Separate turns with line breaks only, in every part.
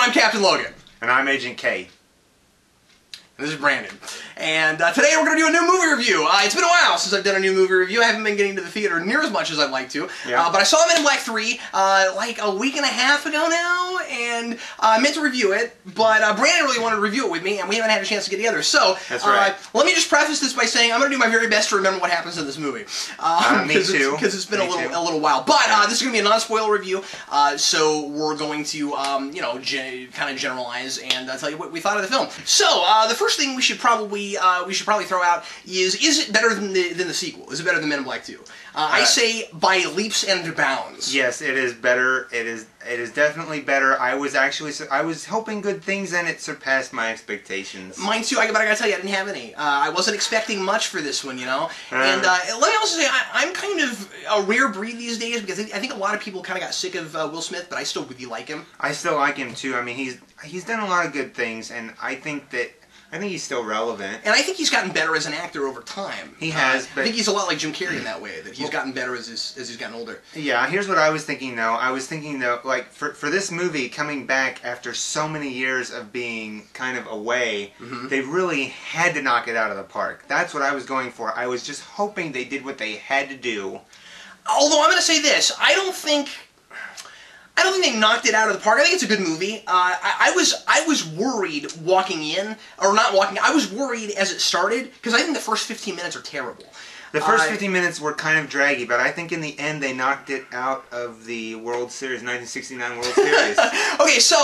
I'm Captain Logan.
And I'm Agent K.
And this is Brandon. And today we're going to do a new movie review. It's been a while since I've done a new movie review. I haven't been getting to the theater near as much as I'd like to.
Yeah.
But I saw Men in Black 3 like a week and a half ago now, and I meant to review it, but Brandon really wanted to review it with me, and we haven't had a chance to get together. So,
that's right.
Let me just preface this by saying I'm going to do my very best to remember what happens in this movie.
Me too.
Because it's been a little while. But this is going to be a non-spoiler review, so we're going to, kind of generalize and tell you what we thought of the film. So, the first thing we should probably throw out is it better than the sequel? Is it better than Men in Black 2? I say by leaps and bounds.
Yes, it is better. It is definitely better. I was hoping good things, and it surpassed my expectations.
Mine too. But I gotta tell you, I didn't have any. I wasn't expecting much for this one, you know. And let me also say, I'm kind of a rare breed these days because I think a lot of people kind of got sick of Will Smith, but I still really like him.
I still like him too. I mean, he's done a lot of good things, and I think he's still relevant.
And I think he's gotten better as an actor over time.
He has, but
I think he's a lot like Jim Carrey in that way, that he's gotten better as he's gotten older.
Yeah, here's what I was thinking, though. I was thinking, though, like, for this movie, coming back after so many years of being kind of away, they really had to knock it out of the park. That's what I was going for. I was just hoping they did what they had to do.
Although, I'm going to say this. I don't think they knocked it out of the park. I think it's a good movie. I was worried walking in, or not walking. I was worried as it started because I think the first 15 minutes are terrible.
The first 15 minutes were kind of draggy, but I think in the end they knocked it out of the World Series, 1969 World Series.
Okay, so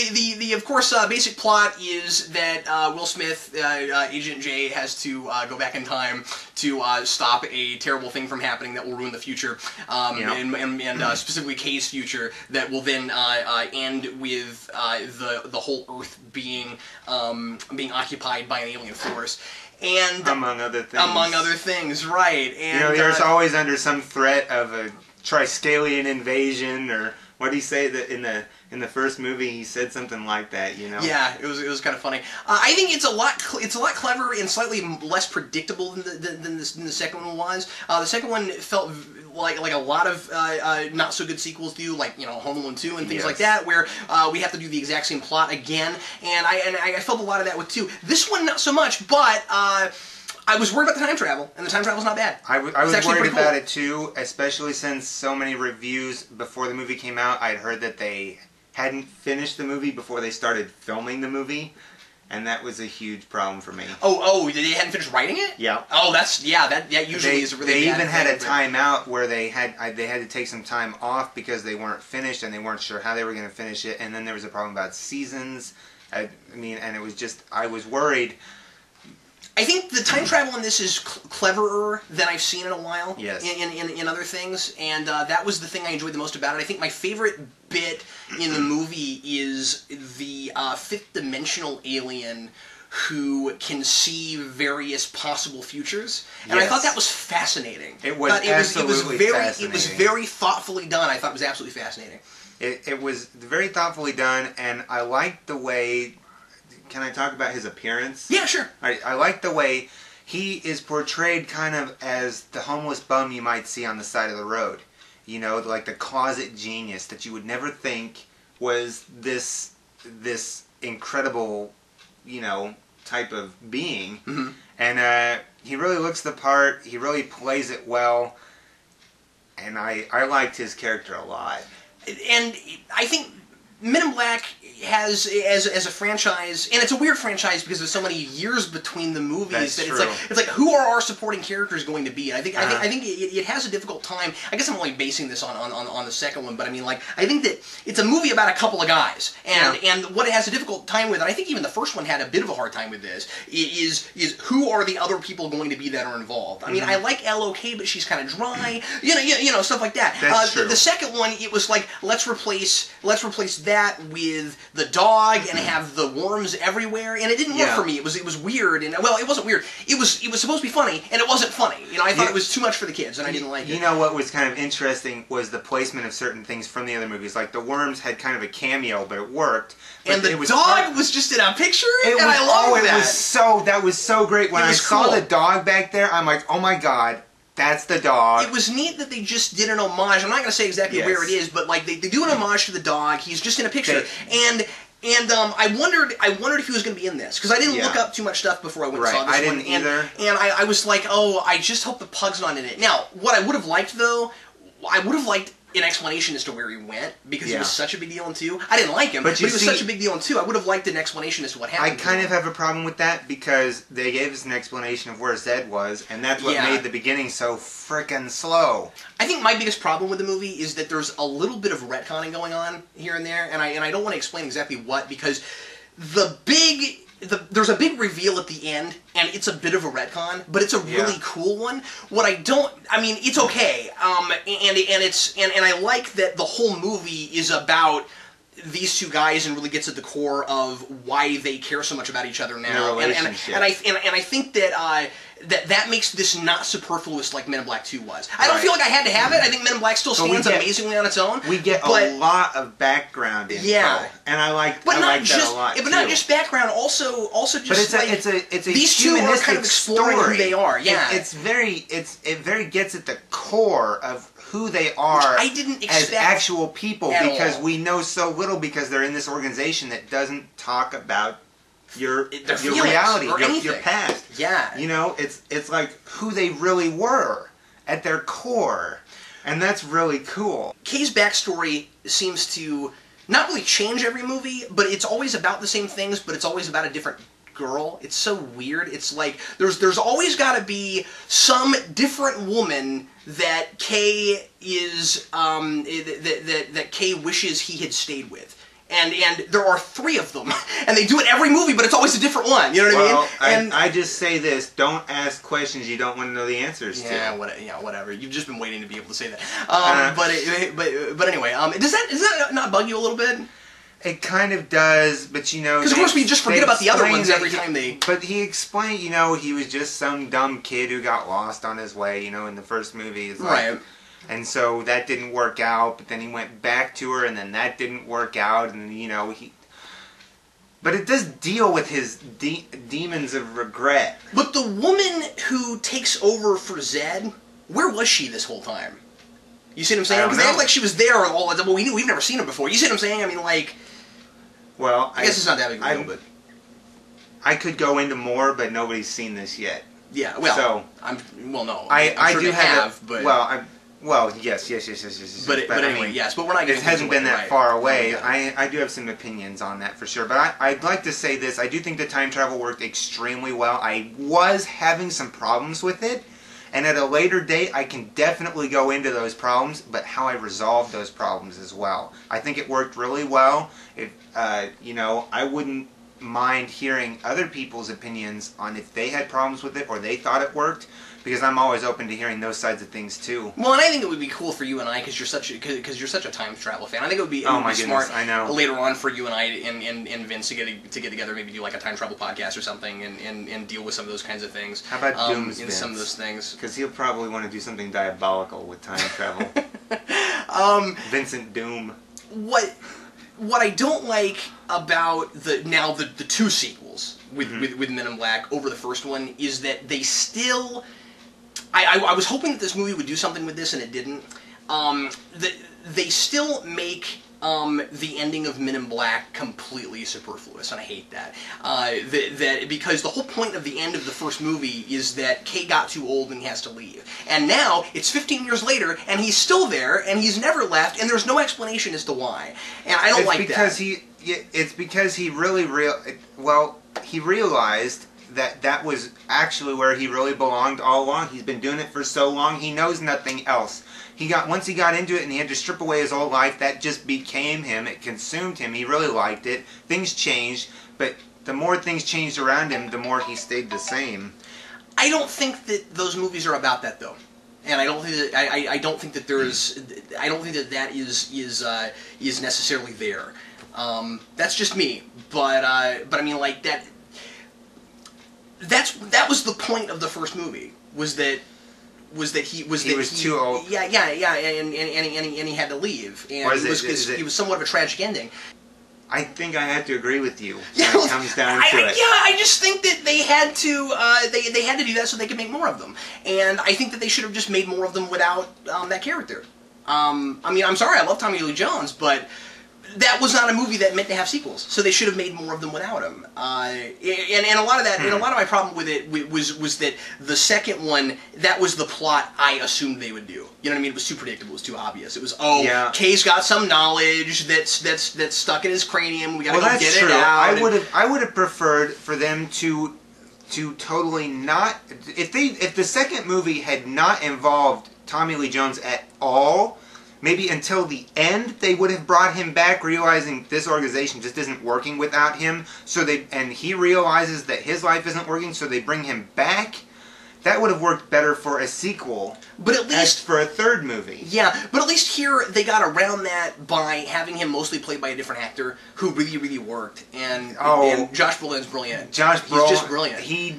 the of course basic plot is that Will Smith, Agent J, has to go back in time to stop a terrible thing from happening that will ruin the future, and specifically K's future, that will then end with the whole Earth being occupied by an alien force. And
among other things.
Among other things, right. And,
there's always under some threat of a Triskelion invasion, or what did he say that in the first movie? He said something like that, you know. Yeah,
it was kind of funny. I think it's a lot clever and slightly less predictable than the second one was. The second one felt like a lot of not so good sequels do, like Home Alone 2 and things like that, where we have to do the exact same plot again. And I felt a lot of that with 2. This one not so much, but I was worried about the time travel, and the time travel's not bad.
I was worried about it too, especially since so many reviews before the movie came out, I'd heard that they hadn't finished the movie before they started filming the movie, and that was a huge problem for me.
Oh, they hadn't finished writing it?
Yeah.
Oh, that usually is a really bad
thing. They even had a
thing,
timeout where they had to take some time off because they weren't finished and they weren't sure how they were going to finish it, and then there was a problem about seasons. And it was just, I was worried.
I think the time travel in this is cleverer than I've seen in a while.
Yes.
In other things, and that was the thing I enjoyed the most about it. I think my favorite bit in the movie is the fifth-dimensional alien who can see various possible futures, and I thought that was fascinating.
It was absolutely fascinating.
It was very thoughtfully done. I thought it was absolutely fascinating.
It was very thoughtfully done, and I liked the way. Can I talk about his appearance?
Yeah, sure.
I like the way he is portrayed kind of as the homeless bum you might see on the side of the road. Like the closet genius that you would never think was this incredible, type of being.
Mm-hmm.
And he really looks the part. He really plays it well. And I liked his character a lot. And
I think Men in Black has, as a franchise, and it's a weird franchise because there's so many years between the movies that it's like who are our supporting characters going to be? And I think it has a difficult time. I guess I'm only basing this on the second one, but I think that it's a movie about a couple of guys, and what it has a difficult time with, and I think even the first one had a bit of a hard time with this, is who are the other people going to be that are involved? I like L.O.K., but she's kind of dry, stuff like that.
That's true.
The second one, it was like let's replace that with the dog and have the worms everywhere, and it didn't work for me. It was weird, and well, it wasn't weird. It was supposed to be funny, and it wasn't funny. I thought it was too much for the kids, and I didn't like it.
What was kind of interesting was the placement of certain things from the other movies. Like the worms had kind of a cameo, but it worked. But
and the dog was just in a picture, and I loved that.
That was so great. When I saw the dog back there, I'm like, oh my god. That's the dog.
It was neat that they just did an homage. I'm not going to say exactly where it is, but they do an homage to the dog. He's just in a picture. And And I wondered if he was going to be in this because I didn't look up too much stuff before I went and saw this one.
I didn't either.
And I was like, oh, I just hope the pug's not in it. Now, what I would have liked though, I would have liked an explanation as to where he went because he was such a big deal in 2. I didn't like him, but he was such a big deal in 2. I would have liked an explanation as to what happened.
I kind of have a problem with that because they gave us an explanation of where Zed was, and that's what made the beginning so frickin' slow.
I think my biggest problem with the movie is that there's a little bit of retconning going on here and there, and I don't want to explain exactly what because there's a big reveal at the end, and it's a bit of a retcon, but it's a really cool one. It's okay, and I like that the whole movie is about these two guys and really gets at the core of why they care so much about each other now. And I think that that makes this not superfluous like Men in Black 2 was. I don't feel like I had to have it. I think Men in Black still stands amazingly on its own.
We get a lot of background info. Yeah. And I like that a lot,
But not just background, also just
but it's a
these two are kind of exploring
story.
Who they are. Yeah.
It very gets at the core of who they are as actual people because we know so little because they're in this organization that doesn't talk about your reality, your past.
Yeah.
You know, it's like who they really were at their core. And that's really cool.
Kay's backstory seems to not really change every movie, but it's always about the same things, but it's always about a different girl. It's so weird. It's like there's always got to be some different woman that Kay is that Kay wishes he had stayed with. And there are 3 of them, and they do it every movie, but it's always a different one. You know what I mean?
I just say this: don't ask questions you don't want to know the answers to.
Yeah, whatever. You've just been waiting to be able to say that. But anyway, does that not bug you a little bit?
It kind of does, but you know...
Because of course we just forget about the other ones every time they...
But he explained, you know, he was just some dumb kid who got lost on his way, you know, in the first movie.
Right.
And so that didn't work out, but then he went back to her, and then that didn't work out, and, you know, he... But it does deal with his demons of regret.
But the woman who takes over for Zed, where was she this whole time? You see what I'm saying? Because they act like she was there all the time. Well, we've never seen her before. You see what I'm saying? I mean, like...
Well,
I guess it's not that big of a deal, but...
I could go into more, but nobody's seen this yet.
Yeah, well,
so,
no.
I
sure
do have
but...
Well, yes.
But anyway, yes, but we're not getting...
It hasn't been that far away. I do have some opinions on that for sure. But I'd like to say this. I do think the time travel worked extremely well. I was having some problems with it. And at a later date, I can definitely go into those problems, but how I resolved those problems as well. I think it worked really well. You know, I wouldn't mind hearing other people's opinions on if they had problems with it or they thought it worked, because I'm always open to hearing those sides of things too.
Well, and I think it would be cool for you and I, because you're such a time travel fan. I think it would be smart later on for you and I and Vince to get together, maybe do like a time travel podcast or something, and deal with some of those kinds of things.
How about Doom's
in
Vince?
Some of those things,
because he'll probably want to do something diabolical with time travel. Vincent Doom.
What I don't like about the 2 sequels with Men in Black over the first one is that they still... I was hoping that this movie would do something with this, and it didn't. They still make the ending of Men in Black completely superfluous, and I hate that. Because the whole point of the end of the first movie is that Kay got too old and he has to leave. And now, it's 15 years later, and he's still there, and he's never left, and there's no explanation as to why. And I don't like that.
It's because he really he realized that was actually where he really belonged all along. He's been doing it for so long, he knows nothing else. Once he got into it and he had to strip away his old life, that just became him. It consumed him. He really liked it. Things changed, but the more things changed around him, the more he stayed the same.
I don't think that those movies are about that, though. And I don't think that I don't think that that is necessarily there. That's just me. But I mean, like that. That was the point of the first movie. Was that he was
too old.
Yeah, and he had to leave, and it was somewhat of a tragic ending.
I think I have to agree with you when it comes down to it.
Yeah, I just think that they had to they had to do that so they could make more of them, and I think that they should have just made more of them without that character. I mean, I'm sorry, I love Tommy Lee Jones, but that was not a movie that meant to have sequels, so they should have made more of them without him. And a lot of that, and a lot of my problem with it was that the second one, that was the plot I assumed they would do. You know what I mean? It was too predictable. It was too obvious. It was, Kay's got some knowledge that's stuck in his cranium. We gotta go get it out.
I would have preferred for them to totally not, if the second movie had not involved Tommy Lee Jones at all. Maybe until the end, they would have brought him back, realizing this organization just isn't working without him. And he realizes that his life isn't working, so they bring him back. That would have worked better for a sequel,
but at least
for a third movie.
Yeah, but at least here they got around that by having him mostly played by a different actor who really, really worked. And Josh Brolin's brilliant.
Josh Brolin,
he's just brilliant.
He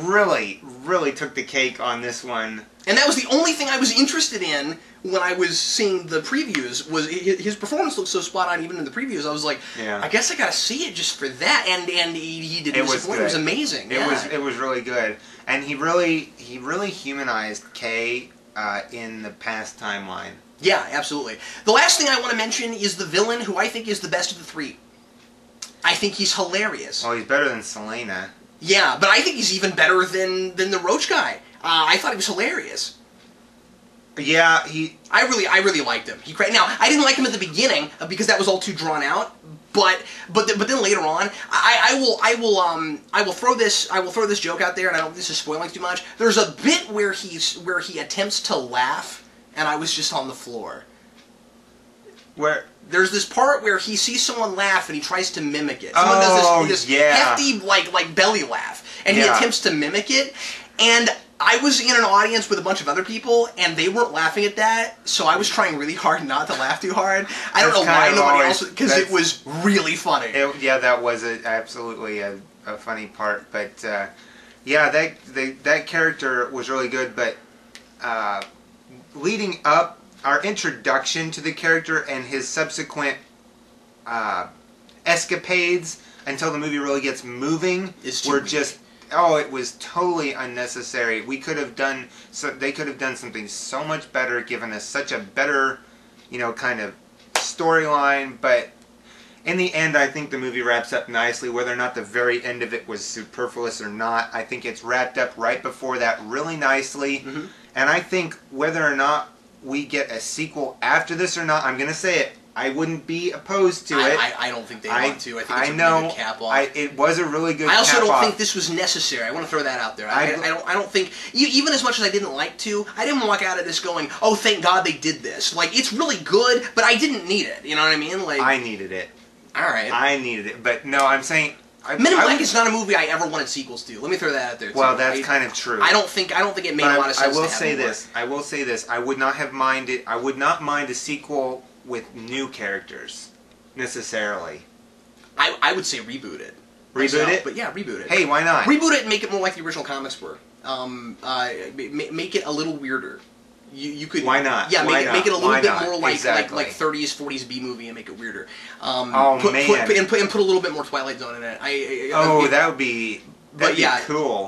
really, really took the cake on this one.
And that was the only thing I was interested in when I was seeing the previews. Was his performance looked so spot on even in the previews. I was like, I guess I got to see it just for that. And he didn't disappoint. It was amazing.
It was really good. And he really humanized Kay in the past timeline.
Yeah, absolutely. The last thing I want to mention is the villain, who I think is the best of the three. I think he's hilarious.
Oh, he's better than Selena.
Yeah, but I think he's even better than the Roach guy. I thought he was hilarious.
Yeah,
I really liked him. Now, I didn't like him at the beginning because that was all too drawn out. But then later on, I will throw this joke out there, and I don't think this is spoiling too much. There's a bit where he attempts to laugh, and I was just on the floor.
Where?
There's this part where he sees someone laugh and he tries to mimic it. Someone does this hefty like belly laugh, and he attempts to mimic it. And I was in an audience with a bunch of other people, and they weren't laughing at that, so I was trying really hard not to laugh too hard. I don't know why nobody else, because it was really funny.
That was absolutely a funny part, but that character was really good. But leading up, our introduction to the character and his subsequent escapades until the movie really gets moving were just. Oh, it was totally unnecessary. They could have done something so much better, given us such a better, kind of storyline. But in the end, I think the movie wraps up nicely. Whether or not the very end of it was superfluous or not, I think it's wrapped up right before that really nicely. Mm-hmm. And I think whether or not we get a sequel after this or not, I'm going to say it. I wouldn't be opposed to it.
I don't think they want to. I think it's a really good cap off.
It was a really good cap off.
I also don't think this was necessary. I want to throw that out there. I don't think, even as much as I didn't like to, I didn't walk out of this going, oh, thank God they did this. Like, it's really good, but I didn't need it. You know what I mean? Like,
I needed it.
All right.
I needed it. But no, I'm saying...
Men in Black is not a movie I ever wanted sequels to. Let me throw that out there, too.
Well, that's kind of true.
I don't think it made a lot of sense to have more.
I will say this. I would not have minded... I would not mind a sequel with new characters, necessarily.
I would say reboot it.
Reboot it?
But yeah, reboot it.
Hey, why not?
Reboot it and make it more like the original comics were. Make it a little weirder. You could.
Why not?
Yeah, make it a little bit more like
exactly.
like 30s, 40s B movie and make it weirder.
Man.
Put a little bit more Twilight Zone in it.
That would be. That'd be cool.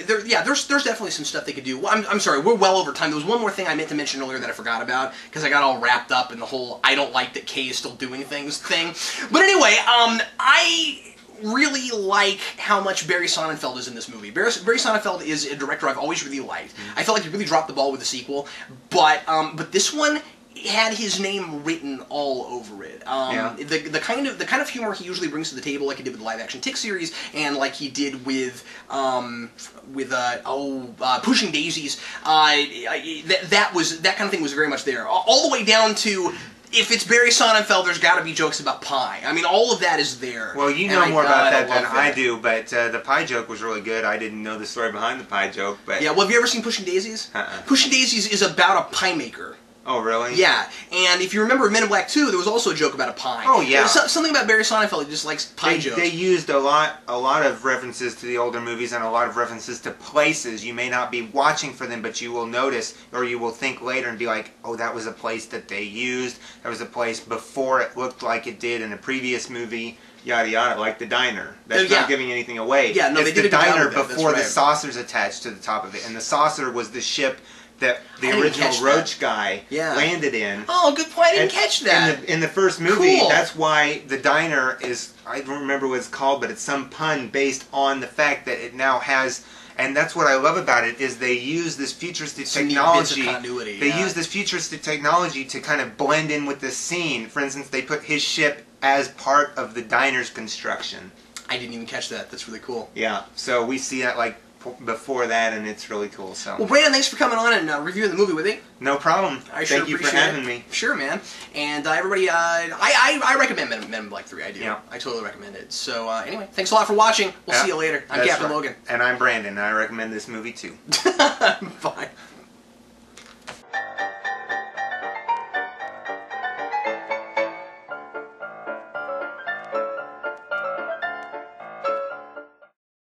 There's definitely some stuff they could do. I'm sorry, we're well over time. There was one more thing I meant to mention earlier that I forgot about because I got all wrapped up in the whole I don't like that Kay is still doing things thing. But anyway, I really like how much Barry Sonnenfeld is in this movie. Barry Sonnenfeld is a director I've always really liked. I felt like he really dropped the ball with the sequel, but this one had his name written all over it. The kind of humor he usually brings to the table, like he did with the live action Tick series, and like he did with Pushing Daisies. That kind of thing was very much there, all the way down to. If it's Barry Sonnenfeld, there's got to be jokes about pie. I mean, all of that is there.
Well, you know more about that than I do, but the pie joke was really good. I didn't know the story behind the pie joke, but...
Yeah, well, have you ever seen Pushing Daisies? Pushing Daisies is about a pie maker.
Oh, really?
Yeah, and if you remember Men in Black 2, there was also a joke about a pie.
Oh, yeah.
Something about Barry Sonnenfeld, he just likes pie jokes.
They used a lot of references to the older movies and a lot of references to places. You may not be watching for them, but you will notice, or you will think later and be like, oh, that was a place that they used. That was a place before it looked like it did in a previous movie. Yada yada, like the diner. That's not giving anything away.
Yeah, no,
it's
they did
the
a good job
diner
with that.
before the saucer's attached to the top of it, and the saucer was the ship that the
didn't
original
catch
Roach guy landed in.
Oh, good point. I didn't catch that.
In the first movie,
Cool.
that's why the diner is, I don't remember what it's called, but it's some pun based on the fact that it now has, and that's what I love about it, is they use this futuristic technology. They use this futuristic technology to kind of blend in with the scene. For instance, they put his ship as part of the diner's construction.
I didn't even catch that. That's really cool.
Yeah, so we see that like before that, and it's really cool. So,
well, Brandon, thanks for coming on and reviewing the movie with me.
No problem. Thank you for having me.
Sure, man. And everybody, I recommend Men in Black 3. I do.
Yeah.
I totally recommend it. So anyway, thanks a lot for watching. We'll see you later. I'm Captain Logan.
And I'm Brandon. I recommend this movie too.
Bye.